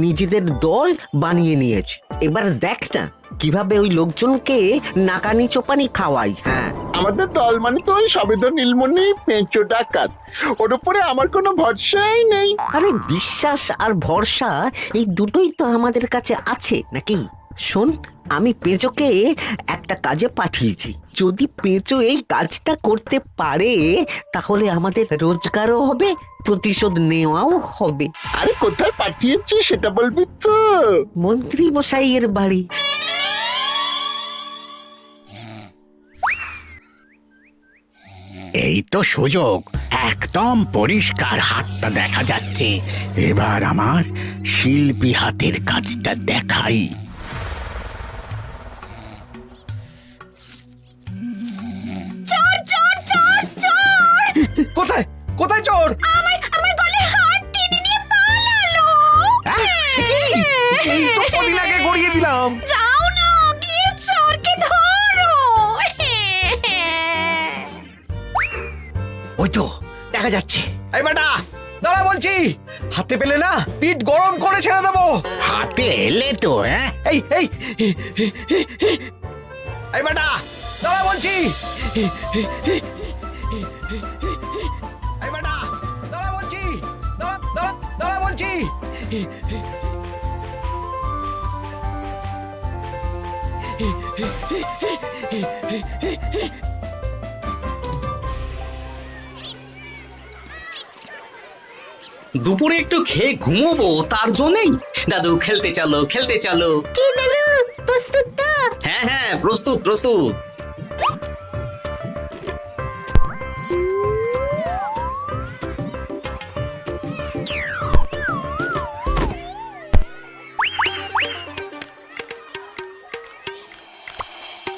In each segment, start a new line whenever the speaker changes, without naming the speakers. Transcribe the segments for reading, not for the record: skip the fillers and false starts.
নিজেদের দল বানিয়ে নিয়েছে। এবার দেখ না কিভাবে ওই লোকজনকে নাকানি চোপানি খাওয়াই। হ্যাঁ,
আমাদের দল মানে তো ওই সবেদর নীলমণি পেঁচো ডাকাত, ওর উপরে আমার কোনো ভরসাই নেই।
আরে বিশ্বাস আর ভরসা এই দুটোই তো আমাদের কাছে আছে নাকি? শোন, আমি পেঁচোকে একটা কাজে পাঠিয়েছি। যদি পেঁচো এই কাজটা করতে পারে তাহলে আমাদের রোজগারও হবে, প্রতিশোধ নেওয়াও হবে।
আরে কোথায় পাঠিয়েছি সেটা বলবি তো?
মন্ত্রী মশাইয়ের বাড়ি।
এই তো সুযোগ, একদম পরিষ্কার হাতটা দেখা যাচ্ছে। এবার আমার শিল্পী হাতের কাজটা দেখাই।
চোর চোর চোর চোর!
কোথায় কোথায় চোর?
আমার গলার হার টেনে নিয়ে পালালো।
এই তো কদিন আগে গড়িয়ে দিলাম।
যাও না, গিয়ে চোরকে ধরো।
ওই তো দেখা যাচ্ছে। এই বেটা দাঁড়া বলছি, হাতে পেলে না পিঠ গরম করে ছেড়ে দেবো।
হাতে এলে তো
এই এই এই বেটা দাঁড়া বলছি। এই বেটা দাঁড়া বলছি, দাঁড়া বলছি।
দুপুরে একটু খেয়ে ঘুমোবো তার জন্যই। দাদু খেলতে চলো খেলতে চলো।
কি দাদু, প্রস্তুত তো?
হ্যাঁ হ্যাঁ, প্রস্তুত প্রস্তুত।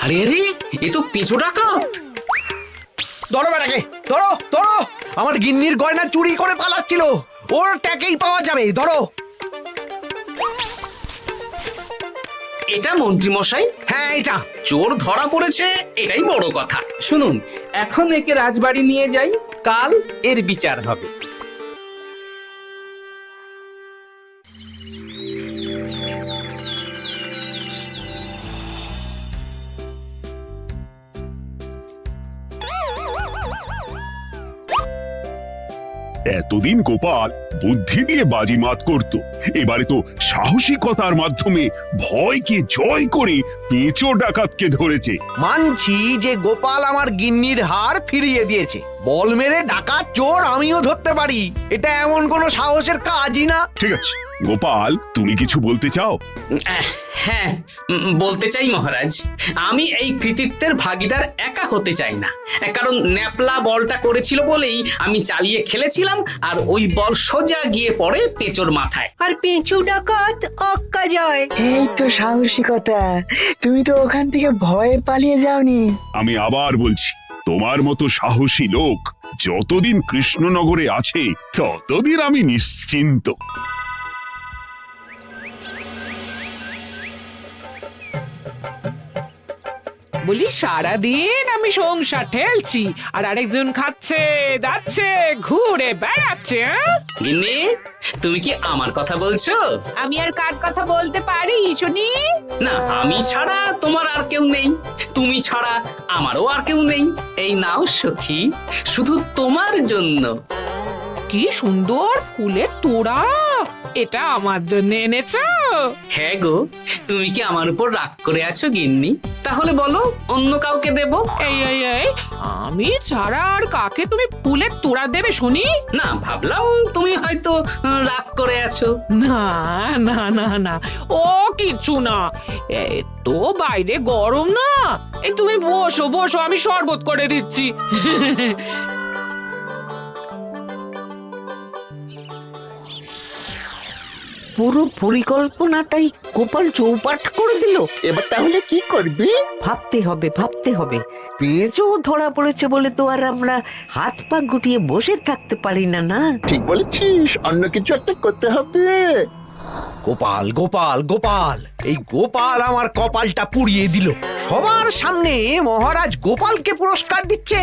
আরে আরে, এ তো পিছু ডাকাত।
ধরো বেটাকে, ধরো ধরো। আমার গিন্নির গয়না চুরি করে পালাচ্ছিল, ওর ট্যাকেই পাওয়া যাবে। ধরো।
এটা মন্ত্রী মশাই?
হ্যাঁ এটা।
চোর ধরা পড়েছে, এটাই বড় কথা।
শুনুন, এখন একে রাজবাড়ি নিয়ে যাই, কাল এর বিচার হবে।
এতদিন গোপাল বুদ্ধি দিয়ে বাজিমাত করত, এবারে তো সাহসিকতার মাধ্যমে ভয়কে জয় করে পেঁচো ডাকাতকে ধরেছে।
মানছি যে গোপাল আমার গিন্নির হার ফিরিয়ে দিয়েছে। বল মেরে ডাকাত চোর আমিও ধরতে পারি, এটা এমন কোনো সাহসের কাজই না।
ঠিক আছে গোপাল, তুমি কিছু বলতে চাও?
হ্যাঁ, বলতে চাই মহারাজ। আমি এই কৃতিত্বের ভাগীদার একা হতে চাই না। কারণ ন্যাপলা বলটা করেছিল বলেই আমি চালিয়ে খেলেছিলাম, আর ওই বল সোজা গিয়ে পড়ে পেঁচোর মাথায়।
আর পেঁচু ডাকাত অক্কা যায়। এই তো সাহসিকতা, তুমি তো ওখান থেকে ভয়ে পালিয়ে যাওনি।
আমি আবার বলছি, তোমার মতো সাহসী লোক যতদিন কৃষ্ণনগরে আছে ততদিন আমি নিশ্চিন্ত।
বলি সারাদিন আমি সংসার ঠেলছি আর আরেকজন খাচ্ছে যাচ্ছে ঘুরে বেড়াচ্ছে।
গিন্নি, তুমি কি আমার কথা বলছো?
আমি আর কার কথা বলতে পারি শুনি?
না, আমি ছাড়া তোমার আর কেউ নেই, তুমি ছাড়া আমারও আর কেউ নেই। এই নাও সখী, শুধু তোমার জন্য।
কি সুন্দর ফুলের তোড়া, এটা আমার জন্য এনেছো?
হ্যাঁ গো, তুমি কি আমার উপর রাগ করে আছো গিন্নি? তাহলে বলো, অন্য কাউকে দেব?
এই এই এই, আমি ছাড়া আর কাকে তুমি ফুলের তোড়া দেবে শুনি?
না, ভাবলাম তুমি হয়তো রাগ করে আছো।
না না না না, ও কিছু না। এই তো বাইরে গরম না, এই তুমি বসো বসো, আমি শরবত করে দিচ্ছি।
পুরো পরিকল্পনাটাই গোপাল চৌপাট করে দিল।
এবার তাহলে কি করবি?
ভাবতে হবে ভাবতে হবে। পেঁচো ধরা পড়েছে বলে তো আর আমরা হাত পা গুটিয়ে বসে থাকতে পারি না। না,
ঠিক বলেছিস, অন্য কিছু একটা করতে হবে।
গোপাল গোপাল গোপাল, এই গোপাল আমার কপালটা পুড়িয়ে দিল। সবার সামনে মহারাজ গোপালকে পুরস্কার দিচ্ছে।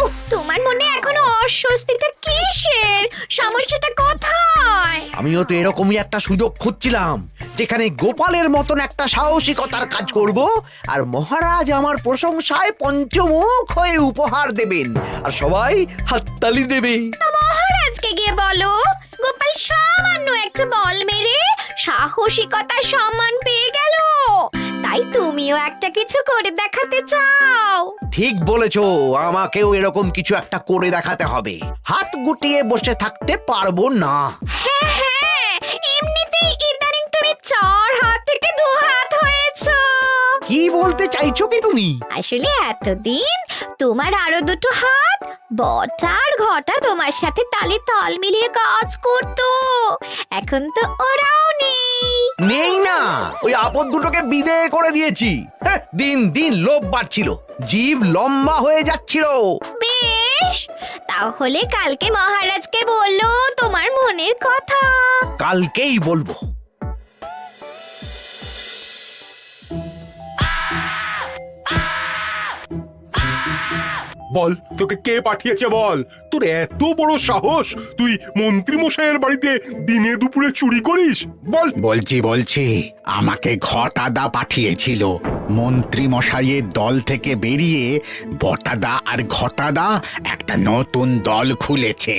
উফ,
তোমার মনে এখনো অস্বস্তিটা কিসের? সমস্যাটা কোথায়?
আমিও তো এরকমই একটা সুযোগ খুঁজছিলাম, যেখানে গোপালের মতন একটা সাহসিকতার কাজ করব, আর মহারাজ আমার প্রশংসায় পঞ্চমুখ হয়ে উপহার দেবেন, আর সবাই হাততালি দেবে।
মহারাজকে গিয়ে বলো গোপাল সামান্য একটা বল মেরে সাহসিকতার সম্মান পেয়ে গেল, তাই তুমিও একটা কিছু করে দেখাতে চাও।
ঠিক বলেছো, আমাকেও এরকম কিছু একটা করে দেখাতে হবে। হাত গুটিয়ে বসে থাকতে পারবো না।
হ্যাঁ হ্যাঁ, এমনিতেই ইদানিং তুমি 4 হাত থেকে 2 হাত হয়েছো।
কি বলতে চাইছো কি তুমি?
আসলে এতদিন তোমার আরো 2টো হাত বটা আর ঘটা তোমার সাথে তালে তাল মিলিয়ে কাজ করতো, এখন তো ওরাও নেই।
নেই না, ওই আপদ দুটোকে বিদেয় করে দিয়েছি। হ্যাঁ, দিন দিন লোভ বাড়ছিল, জীব লম্বা হয়ে যাচ্ছিল।
বেশ, তাহলে কালকে মহারাজকে বললো তোমার মনের কথা।
কালকেই বলবো।
বল, তোকে কে পাঠিয়েছে বল? তোর এত বড় সাহস, তুই মন্ত্রী মশাইয়ের বাড়িতে দিনে দুপুরে চুরি করিস? বল।
বলছি আমাকে ঘটাদা পাঠিয়েছিল। মন্ত্রী মশাইয়ের দল থেকে বেরিয়ে বটাদা আর ঘটাদা একটা নতুন দল খুলেছে,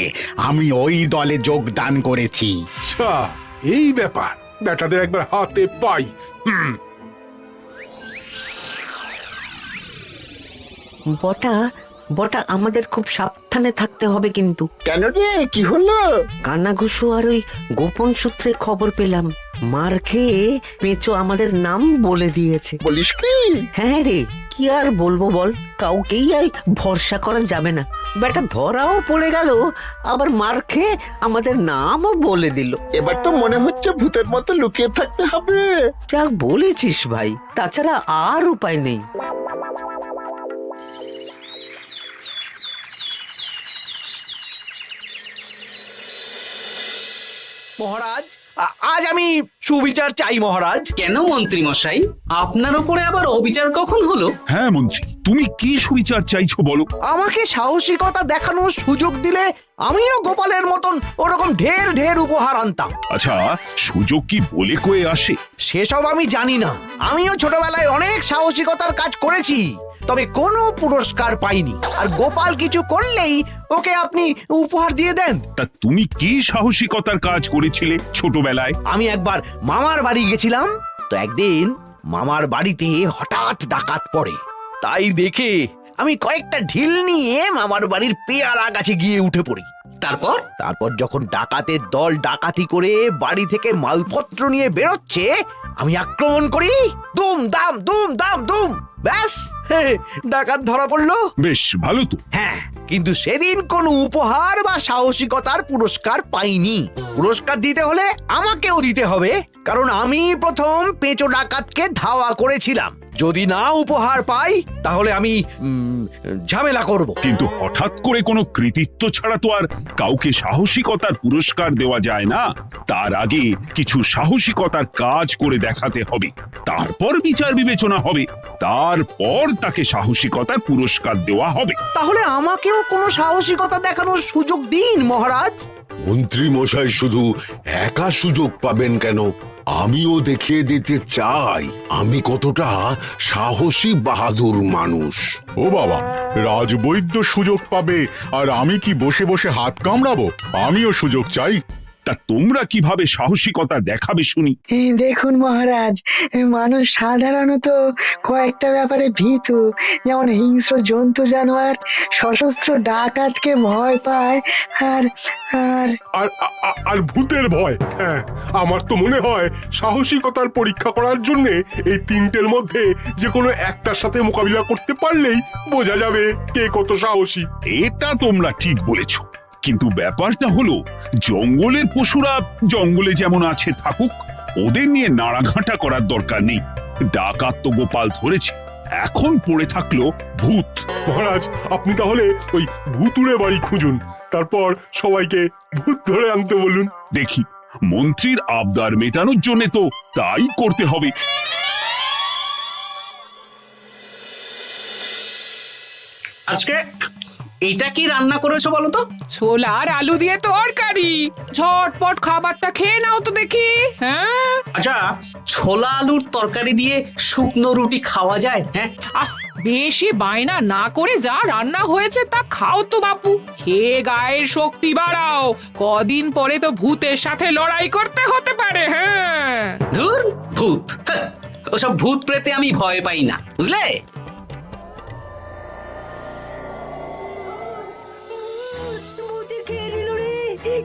আমি ওই দলে যোগদান করেছি।
আচ্ছা, এই ব্যাপার। বেটাদের একবার হাতে পাই।
বটা বটা আমাদের খুব সাবধানে থাকতে হবে কিন্তু।
কেন রে, কি হলো?
কানাঘুষো আর ওই গোপন সূত্রে খবর পেলাম, মার খেয়ে পেঁচো আমাদের নাম বলে দিয়েছে।
বলিস কি?
হ্যাঁ রে, কি আর বলবো বল, কাউকেই আর ভরসা করা যাবে না। বেটা ধরাও পড়ে গেল, আবার মার খেয়ে আমাদের নামও বলে দিল।
এবার তো মনে হচ্ছে ভূতের মতো লুকিয়ে থাকতে হবে।
যা বলেছিস ভাই, তাছাড়া আর উপায় নেই।
মহারাজ, আজ আমি সুবিচার চাই মহারাজ।
কেন মন্ত্রী মশাই, আপনার উপরে আবার অবিচার কখন হলো?
হ্যাঁ মন্ত্রী, তুমি কি সুবিচার চাইছো বলো?
আমাকে সাহসিকতা দেখানোর সুযোগ দিলে আমিও গোপালের মতন ওরকম ঢের ঢের উপহার আনতাম।
আচ্ছা, সুযোগ কি বলে কয়ে আসে?
সেসব আমি জানি না। আমিও ছোটবেলায় অনেক সাহসিকতার কাজ করেছি, তবে কোনো পুরস্কার পাইনি। আর গোপাল কিছু করলেই ওকে আপনি উপহার দিয়ে দেন।
তা তুমি কি সাহসিকতার কাজ করেছিলে ছোটবেলায়?
আমি একবার মামার বাড়ি গেছিলাম, তো একদিন মামার বাড়িতে হঠাৎ ডাকাত পড়ে। তাই দেখে আমি কয়েকটা ঢিল নিয়ে মামার বাড়ির পেয়ারা গাছে গিয়ে উঠে পড়ি। তারপর যখন ডাকাতের দল ডাকাতি করে বাড়ি থেকে মালপত্র নিয়ে বেরোচ্ছে, আমি আক্রমণ করি। দুম দাম দুম দাম দুম, ব্যাস, ডাকাত ধরা পড়লো।
বেশ ভালো তো।
হ্যাঁ, কিন্তু সেদিন কোনো উপহার বা সাহসিকতার পুরস্কার পাইনি। পুরস্কার দিতে হলে আমাকেও দিতে হবে, কারণ আমি প্রথম পেঁচো ডাকাতকে ধাওয়া করেছিলাম। যদি না উপহার পাই তাহলে আমি ঝামেলা করব।
কিন্তু হঠাৎ করে কোনো কৃতিত্ব ছাড়া তো আর কাউকে সাহসিকতার পুরস্কার দেওয়া যায় না। তার আগে কিছু সাহসিকতার কাজ করে দেখাতে হবে, তারপর বিচার বিবেচনা হবে, তারপর তাকে সাহসিকতার পুরস্কার দেওয়া হবে।
তাহলে আমাকেও কোনো সাহসিকতা দেখানোর সুযোগ দিন মহারাজ।
মন্ত্রী মশাই শুধু একা সুযোগ পাবেন কেন, আমিও দেখিয়ে দিতে চাই আমি কতটা সাহসী বাহাদুর মানুষ।
ও বাবা, রাজবৈদ্য সুযোগ পাবে আর আমি কি বসে বসে হাত কামড়াবো? আমিও সুযোগ চাই।
তা তোমরা কিভাবে সাহসিকতা দেখাবে শুনি?
দেখুন মহারাজ, মানুষ সাধারণত কয়েকটা ব্যাপারে ভীতু, যেমন হিংস্র জন্তু জানোয়ার, সশস্ত্র ডাকাতকে ভয় পায়, আর আর
আর ভূতের ভয়। হ্যাঁ, আমার তো মনে হয় সাহসিকতার পরীক্ষা করার জন্য এই তিনটের মধ্যে যে কোনো একটার সাথে মোকাবিলা করতে পারলেই বোঝা যাবে কে কত সাহসী।
এটা তোমরা ঠিক বলেছো, কিন্তু ব্যাপারটা হলো জঙ্গলের পশুরা জঙ্গলে যেমন আছে থাকুক, ওদের নিয়ে নাড়াঘাটা করার দরকার নেই। ডাকাত তো গোপাল ধরেছে, এখন পড়ে থাকলো ভূত।
মহারাজ, আপনি তাহলে ওই ভূতুড়ে বাড়ি খুঁজুন, তারপর সবাইকে ভূত ধরে আনতে বলুন।
দেখি, মন্ত্রীর আবদার মেটানোর জন্য তো তাই করতে হবে।
আজকে এটা কি রান্না করেছো বলো তো?
ছোলা আর আলু দিয়ে তরকারি। ঝটপট খাবারটা খেয়ে নাও তো দেখি। হ্যাঁ,
আচ্ছা, ছোলা আলুর তরকারি দিয়ে শুকনো রুটি খাওয়া যায়? হ্যাঁ,
আহ বেশি বায়না না করে যা রান্না হয়েছে তা খাও তো বাপু। খেয়ে গায়ের শক্তি বাড়াও, কদিন পরে তো ভূতের সাথে লড়াই করতে হতে পারে। হ্যাঁ,
ধুর ভূত, হ্যাঁ, ওসব ভূত প্রেতে আমি ভয় পাই না, বুঝলে?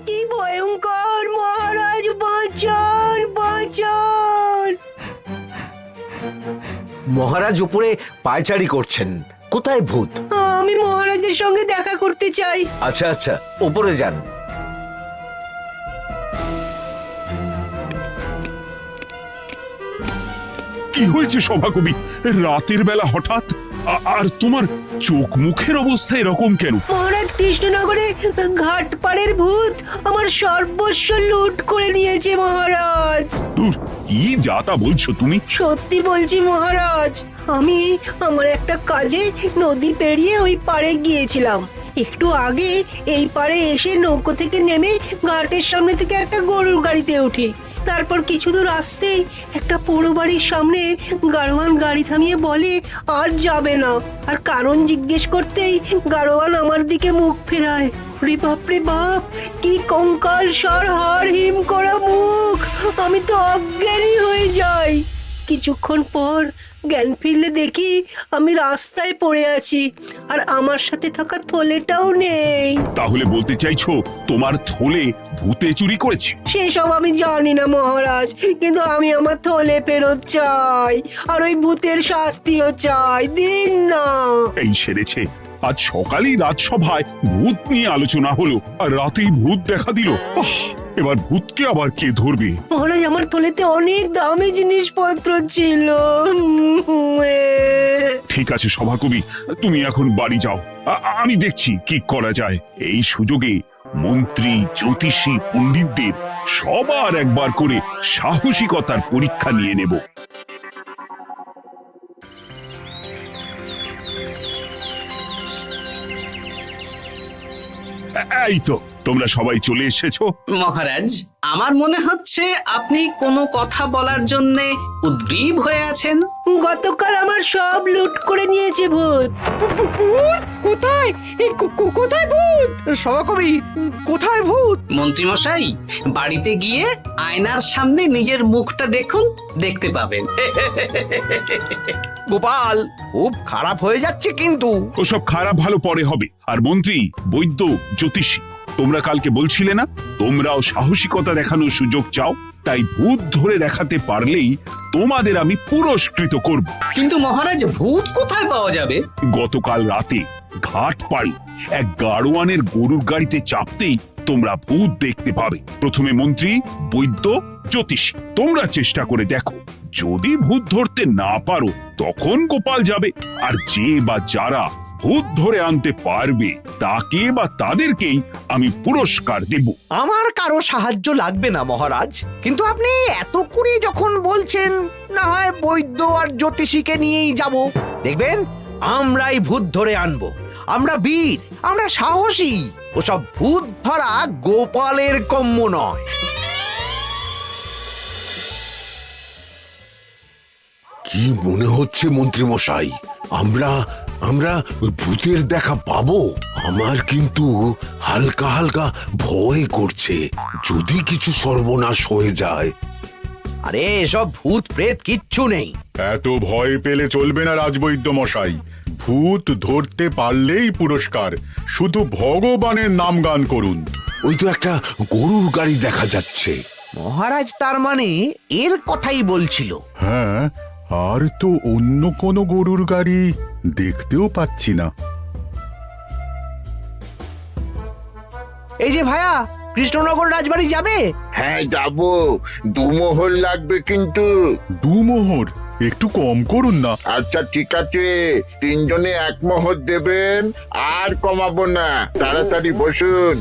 কি ভয়ঙ্কর! মহারাজ বাঁচান, বাঁচান!
মহারাজ উপরে পায়চারি করছেন, কোথায় ভূত?
আমি মহারাজের সঙ্গে দেখা করতে চাই।
আচ্ছা আচ্ছা, উপরে যান।
কি হয়েছে সভাকবি? রাতের বেলা হঠাৎ আর তোমার চোখ মুখের অবস্থা এরকম কেন?
মহারাজ, কৃষ্ণনগরে ঘাটপাড়ের ভূত আমার সর্বস্ব লুট করে নিয়েছে মহারাজ।
ধুর, কি যা তা বলছো তুমি?
সত্যি বলছি মহারাজ, আমি আমার একটা কাজে নদী পেরিয়ে ওই পাড়ে গিয়েছিলাম। একটু আগে এই পাড়ে এসে নৌকো থেকে নেমে ঘাটের সামনে থেকে একটা গরুর গাড়িতে উঠি। তারপর কিছু দূর আসতেই একটা পোড়ো বাড়ির সামনে গাড়োয়ান গাড়ি থামিয়ে বলে আর যাবে না। আর কারণ জিজ্ঞেস করতেই গাড়োয়ান আমার দিকে মুখ ফেরায়। রে বাপ রে বাপ, কি কঙ্কাল সার হাড় হিম করা মুখ! আমি তো অজ্ঞানী হয়ে যাই। কিছুক্ষণ পর জ্ঞান ফিরলে দেখি আমি রাস্তায় পড়ে আছি, আর আমার সাথে থাকা থলেটাও নেই।
তাহলে বলতে চাইছো তোমার থলে ভূতে চুরি করেছে?
সেসব আমি জানি না মহারাজ, কিন্তু আমি আমার থলে ফেরত চাই, আর ওই ভূতের শাস্তিও চাই। দিন না।
এই সেরেছে, আজ সকালেই রাজসভায় ভূত নিয়ে আলোচনা হলো আর রাতেই ভূত দেখা দিল। এবার ভূতকে আবার কে ধরবে?
মহারাজ, আমার থলেতে অনেক দামি জিনিসপত্র ছিল।
ঠিক আছে সভাকবি, তুমি এখন বাড়ি যাও, আমি দেখছি কি করা যায়। এই সুযোগে মন্ত্রী, জ্যোতিষী, পণ্ডিতদের সবার একবার করে সাহসিকতার পরীক্ষা নিয়ে নেব। এই তো তোমরা সবাই চলে এসেছো।
মহারাজ, আমার মনে হচ্ছে আপনি কোনো কথা বলার জন্য উদ্গ্রীব হয়ে আছেন।
গতকাল আমার সব লুট করে নিয়েছে ভূত।
কোথায়? কোথায় ভূত?
সভাকবি, কোথায় ভূত?
মন্ত্রী মশাই, বাড়িতে গিয়ে আয়নার সামনে নিজের মুখটা দেখুন, দেখতে পাবেন।
গোপাল, খুব খারাপ হয়ে যাচ্ছে কিন্তু।
ওসব খারাপ ভালো পরে হবে। আর মন্ত্রী, বৈদ্য, জ্যোতিষী, তোমরা কালকে বলছিলে না তোমরাও সাহসিকতা দেখানোর সুযোগ চাও? তাই ভূত ধরে দেখাতে পারলেই তোমাদের আমি পুরস্কৃত করব।
কিন্তু মহারাজ, ভূত কোথায় পাওয়া যাবে?
গতকাল রাতে ঘাট পাড়ি এক গাড়োয়ানের গরুর গাড়িতে চাপতেই তোমরা ভূত দেখতে পাবে। প্রথমে মন্ত্রী, বৈদ্য, জ্যোতিষী, তোমরা চেষ্টা করে দেখো। যদি ভূত ধরতে না পারো তখন গোপাল যাবে, আর যে বা যারা ভূত ধরে আনতে পারবে তাকে বা তাদেরকেই আমি পুরস্কার দেব।
আমার কারো সাহায্য লাগবে না মহারাজ, কিন্তু আপনি এত করে যখন বলছেন, না হয় বৈদ্য আর জ্যোতিষীকে নিয়েই যাব। দেখবেন আমরাই ভূত ধরে আনবো। আমরা বীর, আমরা সাহসী। ওসব ভূত ধরা গোপালের কম্য নয়।
কি মনে হচ্ছে মন্ত্রী মশাই, আমরা আমরা ওই ভূতের দেখা পাবো? আমার কিন্তু হালকা হালকা ভয় করছে, যদি কিছু সর্বনাশ হয়ে যায়।
আরে এসব ভূত প্রেত কিচ্ছু নেই।
এত ভয় পেলে চলবে না রাজবৈদ্য মশাই। ভূত ধরতে পারলেই পুরস্কার। শুধু ভগবানের নাম গান করুন।
ওই তো একটা গরুর গাড়ি দেখা যাচ্ছে।
মহারাজ তার মানে এর কথাই বলছিল।
হ্যাঁ, আর তো অন্য কোনো গরুর গাড়ি দেখতেও পাচ্ছি না।
এই যে ভায়া, কৃষ্ণনগর রাজবাড়ি যাবে?
হ্যাঁ যাবো, 2 মোহর লাগবে কিন্তু।
2 মোহর একটু কম করুন না।
আচ্ছা ঠিক আছে, 3 জনে 1 মোহর দেবেন, আর কমাবো না। তাড়াতাড়ি বসুন।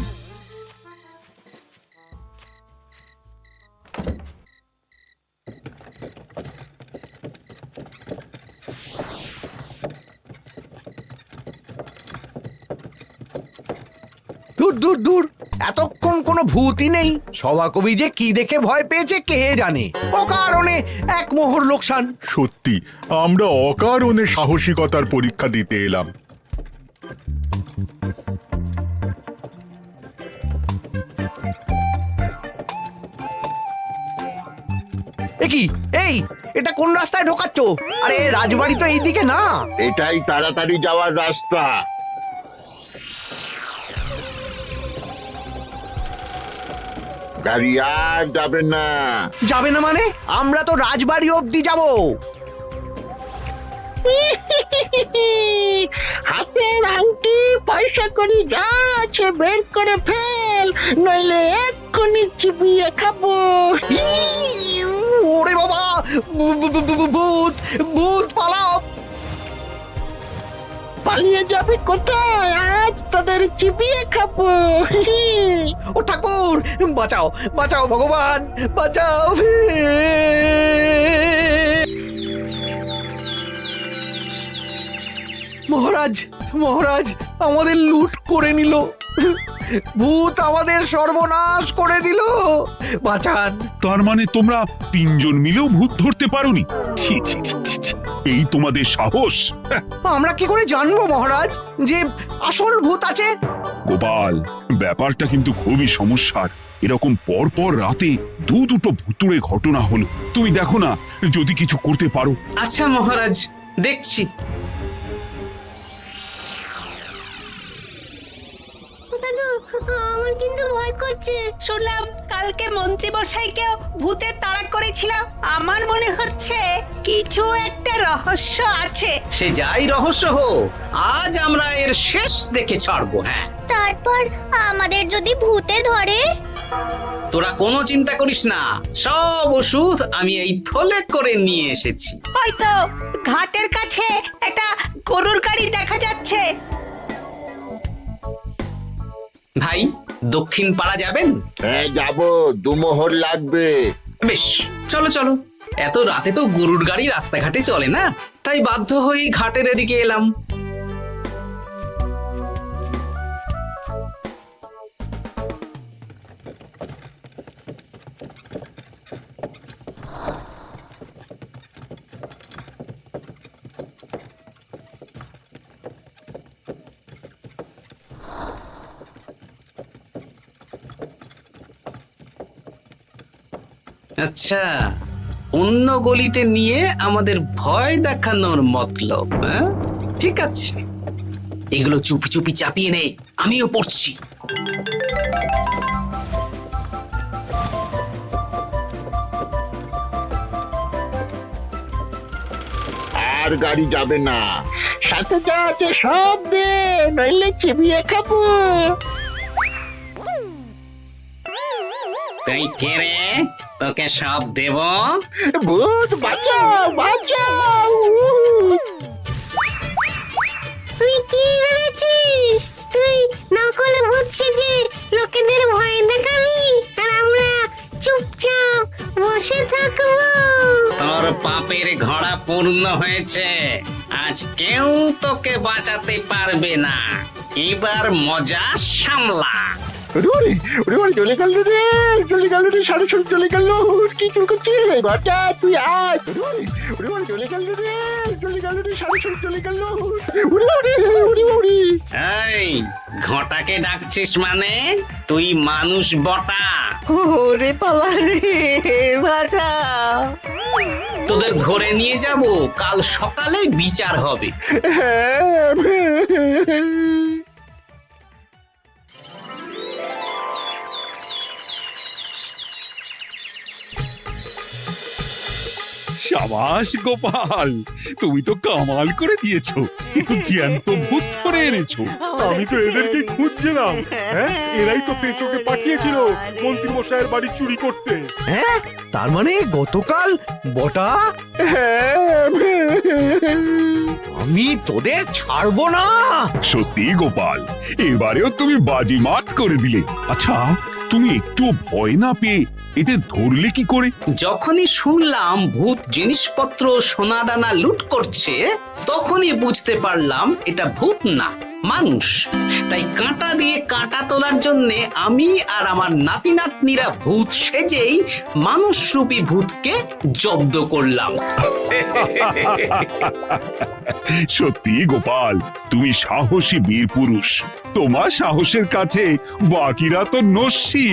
দূর দূর, এতক্ষণ কোনো ভূতই নেই। সভাকবি যে কি দেখে ভয় পেয়েছে কে জানে। অকারণে এক মোহর লোকসান।
সত্যি আমরা অকারণে সাহসিকতার পরীক্ষা দিতে এলাম।
কি এই, এটা কোন রাস্তায় ঢোকাচ্ছ? আরে রাজবাড়ি তো এইদিকে না।
এটাই তাড়াতাড়ি যাওয়ার রাস্তা। গাড়ি আর যাবে না।
যাবে না মানে? আমরা তো রাজবাড়ি অবধি যাব।
হাতের আংটি পয়সা করি যা আছে বের করে ফেল, নইলে এক্ষুনি চিবিয়ে খাবো।
ওরে বাবা, ভূত ভূত, পালাও।
পালিয়ে যাবে কোথায়? আজ তোদের চিবিয়ে খাবো।
ও ঠাকুর, বাঁচাও বাঁচাও, ভগবান বাঁচাও। মহারাজ মহারাজ, আমাদের লুট করে নিল। ভূত আমাদের সর্বনাশ করে দিল, বাঁচান।
তার মানে তোমরা তিনজন মিলেও ভূত ধরতে পারোনি? ছি ছি ছি ছি ছি। এই তোমাদের সাহস!
আমরা কি করে জানবো মহারাজ যে আসল ভূত আছে?
গোপাল, ব্যাপারটা কিন্তু খুবই সমস্যার। এরকম পর পর রাতে দুটো ভুতুড়ে ঘটনা হলো। তুমি দেখো না যদি কিছু করতে পারো।
আচ্ছা মহারাজ, দেখছি।
আমার কিন্তু ভয় করছে। শুনলাম কালকে মন্ত্রী মশাইকেও ভূতের তাড়া করেছিলাম। আমার মনে হচ্ছে কিছু একটা রহস্য আছে।
সে যাই রহস্য হোক, আজ আমরা এর শেষ দেখে ছাড়বো। হ্যাঁ,
তারপর আমাদের যদি ভূতে ধরে?
তোরা কোনো চিন্তা করিস না, সব ওষুধ আমি এই থলে করে নিয়ে এসেছি।
হয়তো ঘাটের কাছে একটা গরুর গাড়ি দেখা যাচ্ছে।
ভাই, দক্ষিণ পাড়া যাবেন?
হ্যাঁ যাবো, 2 মোহর লাগবে।
বেশ, চলো চলো। এত রাতে তো গরুর গাড়ি রাস্তাঘাটে চলে না, তাই বাধ্য হয়ে ঘাটের এদিকে এলাম। আচ্ছা, অন্য গলিতে নিয়ে আমাদের ভয় দেখানোর মতলব? হ্যাঁ, ঠিক আছে, এগুলো চুপি চুপি চাপিয়ে নে, আমিও পড়ছি।
আর গাড়ি যাবে না।
সাথে যা আছে সব দে, নইলে চিবিয়ে খাবো।
তুই কে রে? তোকে সব দেব?
ভূত বাঁচাও বাঁচাও। তুই কি ভেবেছিস? তুই নকল ভূত সেজে লোকেদের ভয় দেখাবি, আর আমরা চুপচাপ বসে থাকবো?
তোর পাপের ঘোড়া পূর্ণ হয়েছে, আজ কেউ তোকে বাঁচাতে পারবে না। এবার মজা সামলা।
চলে গেল রে, চলে গেল রে, সাড়ে চলে গেল। কি চুল করছিস বাচ্চা? তুই আয়। চলে গেল রে, চলে গেল রে, সাড়ে চলে গেল।
এই ঘটাকে ডাকছিস মানে? তুই মানুষ বটা।
ওরে বাবা রে, বাঁচা।
তোদের ধরে নিয়ে যাব, কাল সকালে বিচার হবে।
সাবাস গোপাল, তুমি তো কামাল করে দিয়েছো। কিন্তু জ্যান্ত ভূত ধরে এনেছো।
আমি তো এদেরকে খুঁজছিলাম। হ্যাঁ, এরাই তো পেঁচোকে পাঠিয়েছিল মন্ত্রী মশাইয়ের বাড়ি চুরি করতে।
হ্যাঁ, তার মানে গতকাল বটা। আমি তোদের ছাড়বো না।
সত্যি গোপাল, এবারেও তুমি বাজিমাত করে দিলে। আচ্ছা, তুমি একটু ভয় না পেয়ে এদের ধরলে কি করে?
যখনই শুনলাম ভূত জিনিসপত্র সোনাদানা লুট করছে, তখনই বুঝতে পারলাম এটা ভূত না, মানুষ। তাই কাঁটা দিয়ে কাঁটা তোলার জন্যে আমি আর আমার নাতি নাতনিরা ভূত সেজেই মানুষরূপী ভূতকে জব্দ করলাম।
সত্যি গোপাল, তুমি সাহসী বীর পুরুষ। তোমার সাহসের কাছে বাকিরা তো নস্যি।